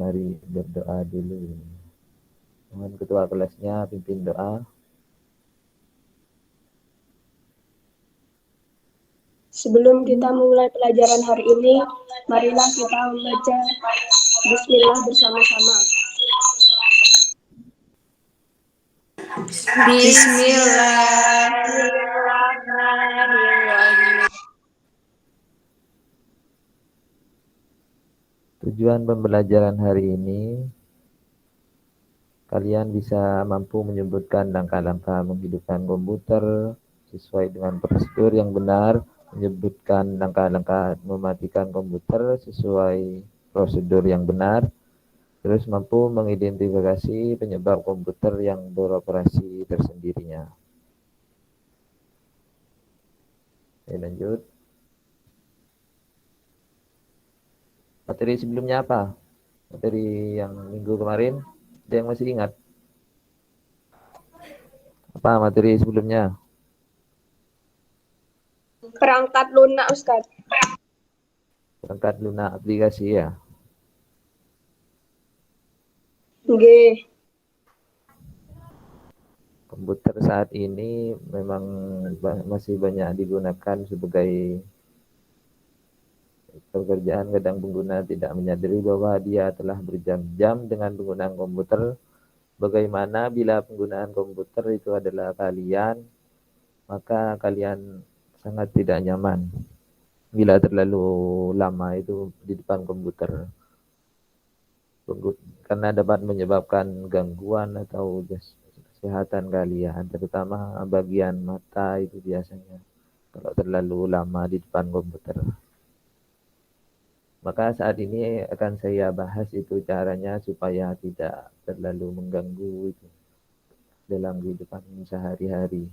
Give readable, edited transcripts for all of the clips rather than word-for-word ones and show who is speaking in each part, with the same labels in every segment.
Speaker 1: mari berdoa dulu. Mohon ketua kelasnya pimpin doa.
Speaker 2: Sebelum kita mulai pelajaran hari ini, marilah kita membaca Bismillah bersama-sama.
Speaker 3: Bismillahirrahmanirrahim.
Speaker 1: Tujuan pembelajaran hari ini, kalian bisa mampu menyebutkan langkah-langkah menghidupkan komputer sesuai dengan prosedur yang benar, menyebutkan langkah-langkah mematikan komputer sesuai prosedur yang benar, terus mampu mengidentifikasi penyebab komputer yang beroperasi tersendirinya. Oke, lanjut. Materi sebelumnya apa? Materi yang minggu kemarin, ada yang masih ingat? Apa materi sebelumnya?
Speaker 2: Perangkat lunak, Ustaz.
Speaker 1: Perangkat lunak aplikasi ya.
Speaker 2: G.
Speaker 1: Komputer saat ini memang masih banyak digunakan sebagai pekerjaan. Kadang pengguna tidak menyadari bahwa dia telah berjam-jam dengan penggunaan komputer. Bagaimana bila penggunaan komputer itu adalah kalian, maka kalian sangat tidak nyaman bila terlalu lama itu di depan komputer. Karena dapat menyebabkan gangguan atau kesehatan kalian, terutama bagian mata itu biasanya kalau terlalu lama di depan komputer. Maka saat ini akan saya bahas itu caranya supaya tidak terlalu mengganggu itu dalam kehidupan sehari-hari.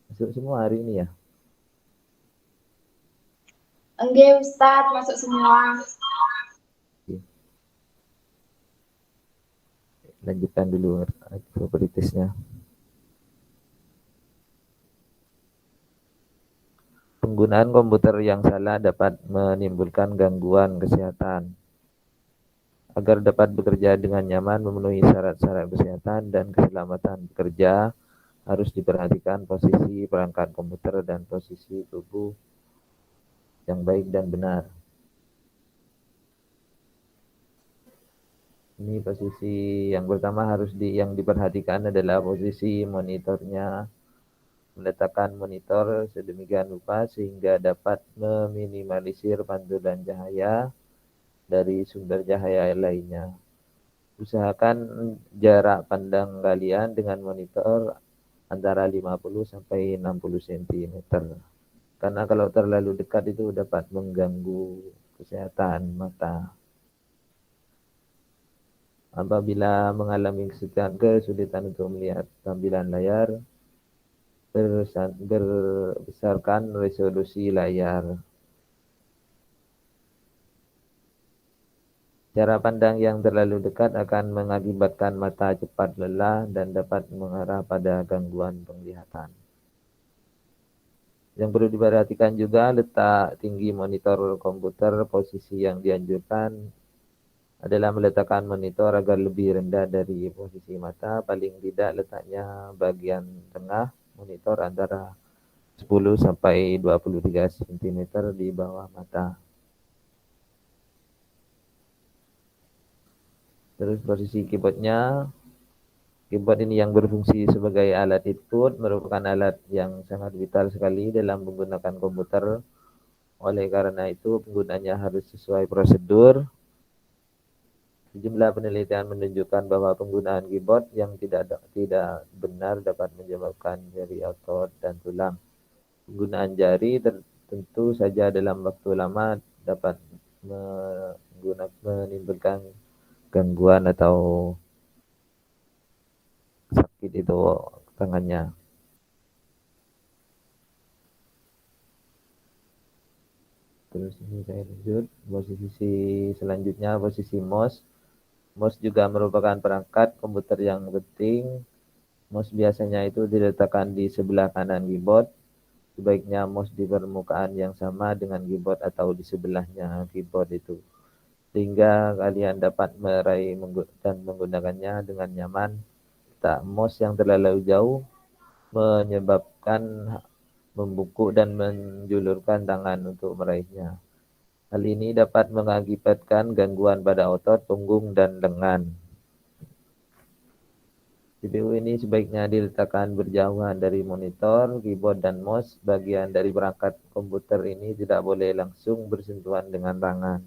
Speaker 1: Masuk semua hari ini ya?
Speaker 3: Enggak, Ustadz, masuk semua.
Speaker 1: Lanjutkan dulu prioritasnya. Penggunaan komputer yang salah dapat menimbulkan gangguan kesehatan. Agar dapat bekerja dengan nyaman, memenuhi syarat-syarat kesehatan dan keselamatan bekerja, harus diperhatikan posisi perangkat komputer dan posisi tubuh yang baik dan benar. Ini posisi yang pertama yang diperhatikan adalah posisi monitornya. Meletakkan monitor sedemikian rupa sehingga dapat meminimalisir pantulan cahaya dari sumber cahaya lainnya. Usahakan jarak pandang kalian dengan monitor antara 50 sampai 60 cm. Karena kalau terlalu dekat itu dapat mengganggu kesehatan mata. Apabila mengalami kesulitan untuk melihat tampilan layar, berbesarkan resolusi layar. Cara pandang yang terlalu dekat akan mengakibatkan mata cepat lelah dan dapat mengarah pada gangguan penglihatan. Yang perlu diperhatikan juga letak tinggi monitor komputer. Posisi yang dianjurkan adalah meletakkan monitor agar lebih rendah dari posisi mata. Paling tidak letaknya bagian tengah monitor antara 10 sampai 23 cm di bawah mata. Terus posisi keyboardnya. Keyboard ini yang berfungsi sebagai alat input merupakan alat yang sangat vital sekali dalam menggunakan komputer. Oleh karena itu penggunanya harus sesuai prosedur. Sejumlah penelitian menunjukkan bahwa penggunaan keyboard yang tidak benar dapat menyebabkan nyeri otot dan tulang. Penggunaan jari tentu saja dalam waktu lama dapat menimbulkan gangguan atau sakit itu tangannya. Terus ini saya lanjut posisi selanjutnya, posisi mouse. Mouse juga merupakan perangkat komputer yang penting. Mouse biasanya itu diletakkan di sebelah kanan keyboard. sebaiknya mouse di permukaan yang sama dengan keyboard atau di sebelahnya keyboard itu, sehingga kalian dapat meraih dan menggunakannya dengan nyaman. Tak mouse yang terlalu jauh menyebabkan membungkuk dan menjulurkan tangan untuk meraihnya. Hal ini dapat mengakibatkan gangguan pada otot punggung dan lengan. CPU ini sebaiknya diletakkan berjauhan dari monitor, keyboard, dan mouse. Bagian dari perangkat komputer ini tidak boleh langsung bersentuhan dengan tangan.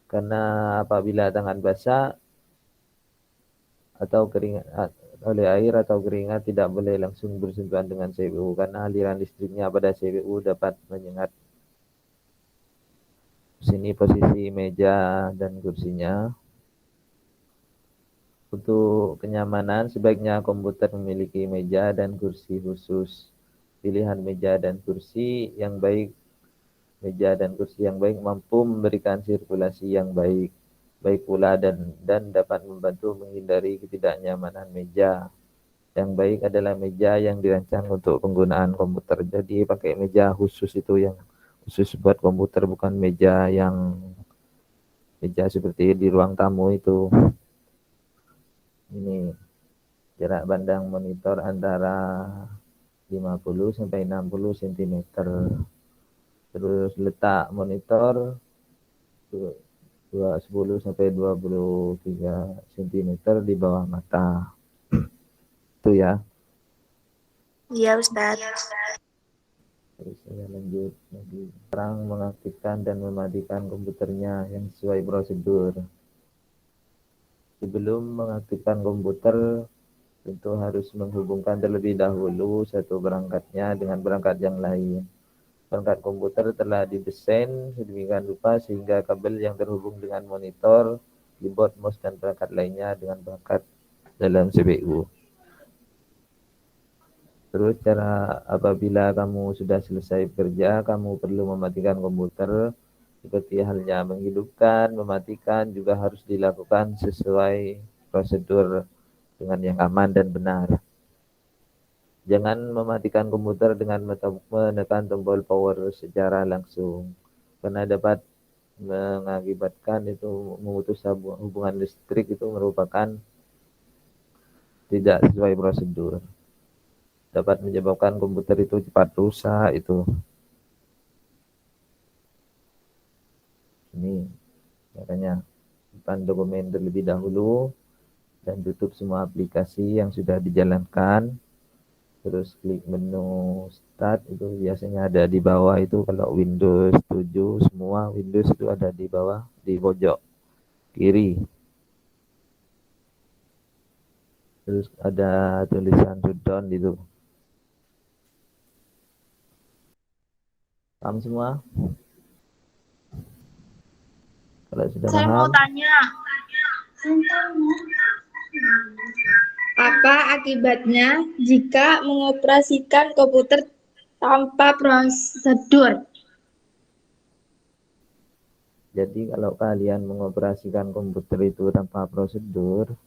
Speaker 1: Karena apabila tangan basah atau keringat oleh air atau keringat, tidak boleh langsung bersentuhan dengan CPU karena aliran listriknya pada CPU dapat menyengat. Sini posisi meja dan kursinya. Untuk kenyamanan, sebaiknya komputer memiliki meja dan kursi khusus. Pilihan meja dan kursi yang baik, mampu memberikan sirkulasi yang baik pula dan dapat membantu menghindari ketidaknyamanan meja. Yang baik adalah meja yang dirancang untuk penggunaan komputer. Jadi pakai meja khusus itu yang khusus buat komputer, bukan meja seperti di ruang tamu itu. Ini jarak pandang monitor antara 50 sampai 60 cm. Terus letak monitor 10 sampai 23 cm di bawah mata. Itu ya.
Speaker 3: Iya, Ustadz.
Speaker 1: Terus saya lanjut lagi. Sekarang mengaktifkan dan mematikan komputernya yang sesuai prosedur. Sebelum mengaktifkan komputer, tentu harus menghubungkan terlebih dahulu satu perangkatnya dengan perangkat yang lain. Perangkat komputer telah didesain sedemikian rupa sehingga kabel yang terhubung dengan monitor, keyboard, mouse, dan perangkat lainnya dengan perangkat dalam CPU. Terus cara apabila kamu sudah selesai bekerja, kamu perlu mematikan komputer. Seperti halnya menghidupkan, mematikan juga harus dilakukan sesuai prosedur dengan yang aman dan benar. Jangan mematikan komputer dengan menekan tombol power secara langsung, karena dapat mengakibatkan itu memutus hubungan listrik, itu merupakan tidak sesuai prosedur. Dapat menyebabkan komputer itu cepat rusak itu. Ini makanya simpan dokumen terlebih dahulu dan tutup semua aplikasi yang sudah dijalankan. Terus klik menu start, itu biasanya ada di bawah itu. Kalau Windows 7 semua Windows itu ada di bawah di pojok kiri. Terus ada tulisan shutdown itu. Paham semua? Kalau sudah
Speaker 3: Saya mau
Speaker 1: paham,
Speaker 3: tanya. Apa akibatnya jika mengoperasikan komputer tanpa prosedur?
Speaker 1: jadi kalau kalian mengoperasikan komputer itu tanpa prosedur,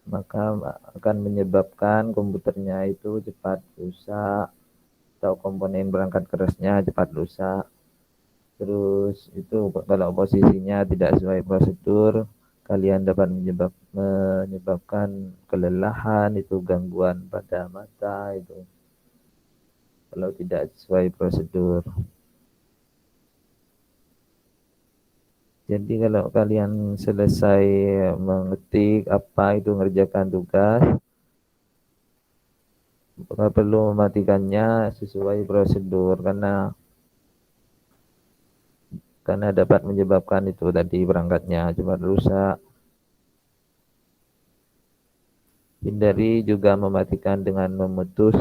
Speaker 1: maka akan menyebabkan komputernya itu cepat rusak atau komponen perangkat kerasnya cepat rusak. Terus itu kalau posisinya tidak sesuai prosedur, kalian dapat menyebabkan kelelahan, itu gangguan pada mata itu kalau tidak sesuai prosedur. Jadi kalau kalian selesai mengetik apa itu, mengerjakan tugas, maka perlu mematikannya sesuai prosedur karena dapat menyebabkan itu tadi perangkatnya cepat rusak. Hindari juga mematikan dengan memutus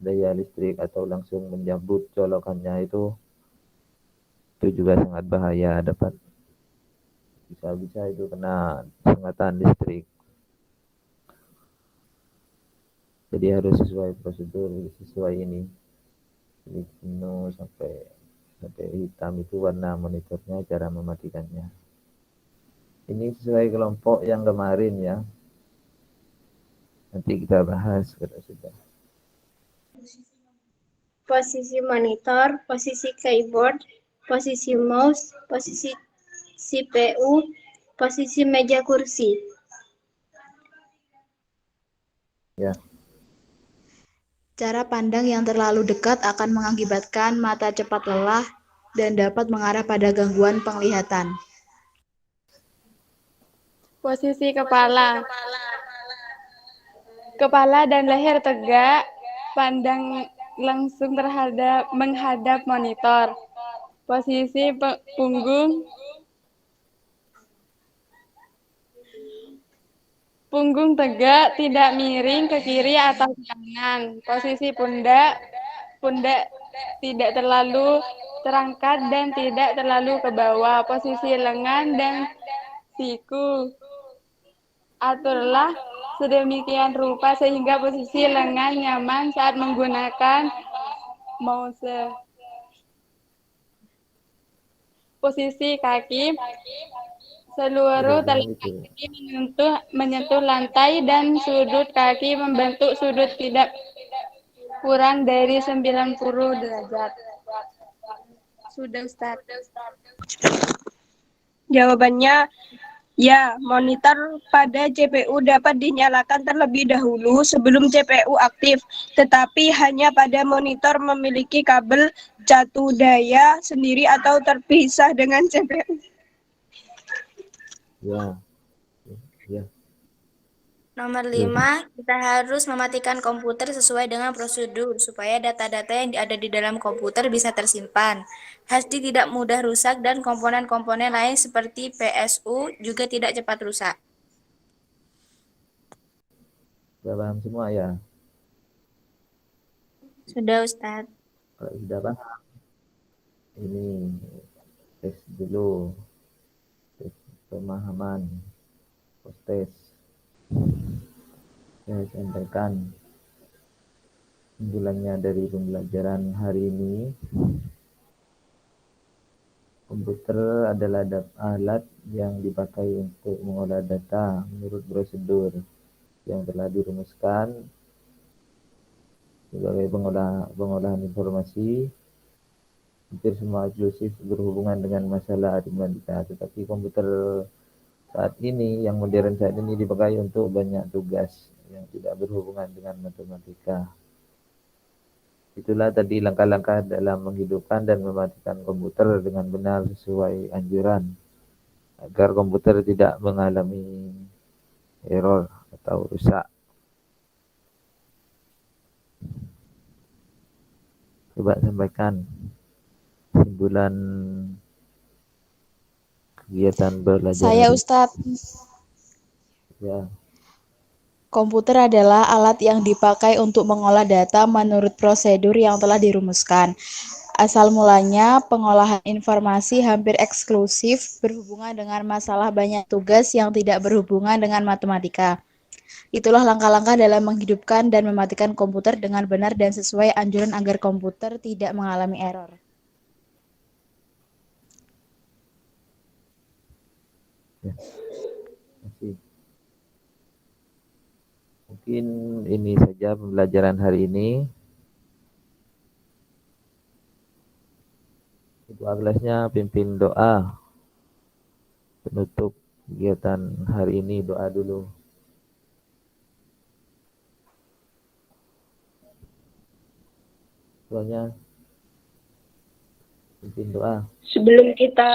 Speaker 1: daya listrik atau langsung mencabut colokannya, itu juga sangat bahaya, dapat bisa itu kena sengatan listrik. Jadi harus sesuai prosedur, sesuai ini. Jadi penuh sampai hitam itu warna monitornya, cara mematikannya. Ini sesuai kelompok yang kemarin ya. Nanti kita bahas kalau sudah.
Speaker 2: posisi monitor, posisi keyboard, posisi mouse, posisi CPU, posisi meja kursi.
Speaker 1: Ya.
Speaker 3: Cara pandang yang terlalu dekat akan mengakibatkan mata cepat lelah dan dapat mengarah pada gangguan penglihatan.
Speaker 4: Posisi kepala. Kepala dan leher tegak, pandang langsung menghadap monitor. Posisi punggung. Punggung tegak, tidak miring ke kiri atau ke kanan. Posisi pundak tidak terlalu terangkat dan tidak terlalu ke bawah. Posisi lengan dan siku. Aturlah sedemikian rupa sehingga posisi lengan nyaman saat menggunakan mouse. Posisi kaki. Seluruh telapak kaki menyentuh lantai dan sudut kaki membentuk sudut tidak kurang dari 90 derajat. Sudah, Ustaz.
Speaker 2: Jawabannya ya, monitor pada CPU dapat dinyalakan terlebih dahulu sebelum CPU aktif, tetapi hanya pada monitor memiliki kabel catu daya sendiri atau terpisah dengan CPU.
Speaker 1: Ya. Ya.
Speaker 3: Nomor 5, kita harus mematikan komputer sesuai dengan prosedur supaya data-data yang ada di dalam komputer bisa tersimpan. HDD tidak mudah rusak dan komponen-komponen lain seperti PSU juga tidak cepat rusak.
Speaker 1: Sudah paham semua ya?
Speaker 3: Sudah, Ustadz.
Speaker 1: Kalau sudah paham, ini tes dulu. Tes pemahaman. Tes. Saya sampaikan kesimpulannya dari pembelajaran hari ini. Komputer adalah alat yang dipakai untuk mengolah data menurut prosedur yang telah dirumuskan sebagai pengolahan informasi. Hampir semua eksklusif berhubungan dengan masalah aritmatika, tetapi komputer saat ini, yang modern saat ini dipakai untuk banyak tugas yang tidak berhubungan dengan matematika. Itulah tadi langkah-langkah dalam menghidupkan dan mematikan komputer dengan benar sesuai anjuran, agar komputer tidak mengalami error atau rusak. Coba sampaikan kesimpulan kegiatan belajar.
Speaker 3: Saya, Ustadz.
Speaker 1: Ya.
Speaker 3: Komputer adalah alat yang dipakai untuk mengolah data menurut prosedur yang telah dirumuskan. Asal mulanya, pengolahan informasi hampir eksklusif berhubungan dengan masalah banyak tugas yang tidak berhubungan dengan matematika. Itulah langkah-langkah dalam menghidupkan dan mematikan komputer dengan benar dan sesuai anjuran agar komputer tidak mengalami error.
Speaker 1: Ya. Masih. Mungkin ini saja pembelajaran hari ini. Ketua kelasnya pimpin doa penutup kegiatan hari ini. Doa dulu. Ketuanya pimpin doa.
Speaker 2: Sebelum kita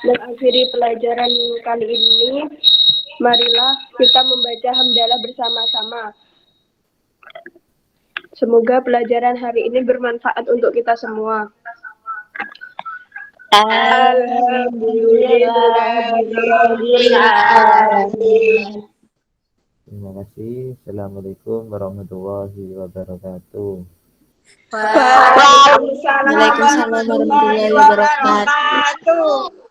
Speaker 2: mengakhiri pelajaran kali ini, marilah kita membaca hamdalah bersama-sama. Semoga pelajaran hari ini bermanfaat untuk kita semua. Alhamdulillahirrahmanirrahim.
Speaker 1: Terima kasih. Assalamualaikum warahmatullahi wabarakatuh.
Speaker 2: Waalaikumsalam
Speaker 3: warahmatullahi wabarakatuh.